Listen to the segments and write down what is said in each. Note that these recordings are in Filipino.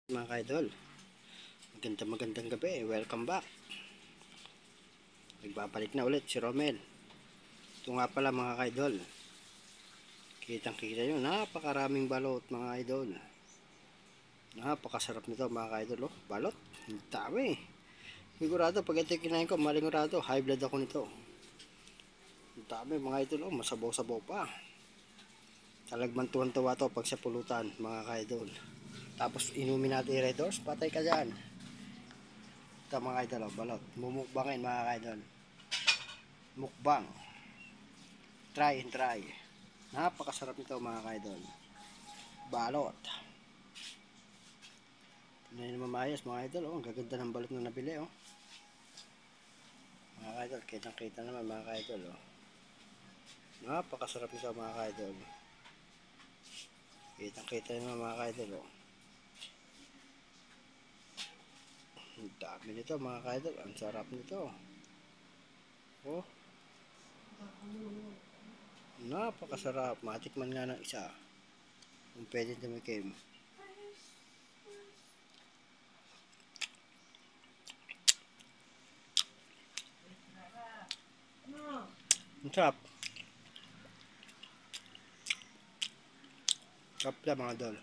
Mga kaidol, magandang gabi, welcome back. Nagbabalik na ulit si Romel. Ito nga pala mga kaidol, kitang kita nyo, napakaraming balot mga idol. Napakasarap nito mga kaidol, oh. Balot, ang dami. Sigurado pag ito kinain ko, malingurado, high blood ako nito. Ang dami mga idol, oh. Masabaw-sabaw pa. Talagman tuwan-tuwa to pag sa pulutan mga kaidol. Tapos inumin natin Red Horse, patay ka dyan. Ito mga idol, oh, balot. Mumukbangin mga idol. Mukbang. Try and try. Napakasarap nito mga idol. Balot. Tingnan naman maayos mga idol, oh. Ang gaganda ng balot na nabili, oh. Mga idol, kitang-kita naman mga idol, oh. Napakasarap nito mga idol. Kitang-kita naman mga idol, oh. Ang dami nito mga idol, ang sarap nito. Oh. Napakasarap. Matikman nga ng isa. Kung pwede tumikim. Ang sarap. Sarap lang mga idol.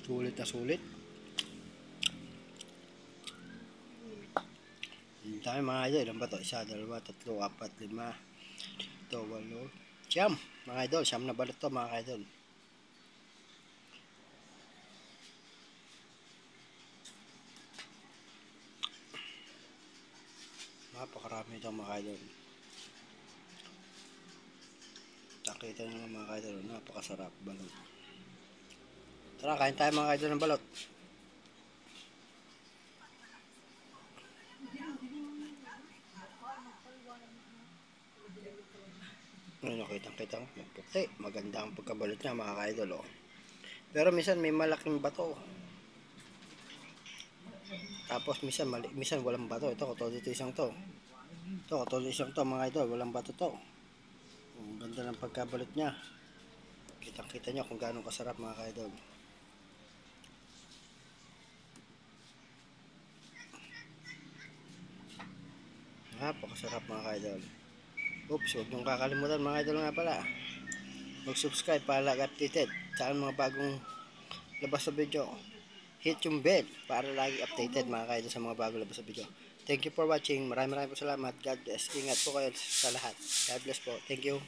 Sulit na sulit. Ang dami mga idol. Ilan ba ito? 1, 2, 3, 4, 5, 7, 8, 9, mga idol. Siyam na balot to mga idol. Napakarami ito mga idol. Nakita nyo mga idol. Napakasarap balot. Tara, kain tayo mga idol ng balot. Nakitang-kita ko, puti. Maganda ang pagkabalot niya mga idol, oh. Pero minsan may malaking bato. Tapos minsan walang bato. Ito, katulad dito isang to. Ito, katulad isang to mga idol. Walang bato to. Ang ganda ng pagkabalot niya. Kitang-kita nyo kung gaano kasarap mga idol. Napakasarap mga idol. Oops, huwag niyong kakalimutan mga idol nga pala. Mag-subscribe para lagi updated sa mga bagong labas sa video. Hit yung bell para lagi updated mga idol sa mga bagong labas sa video. Thank you for watching. Maraming po salamat. God bless. Ingat po kayo sa lahat. God bless po. Thank you.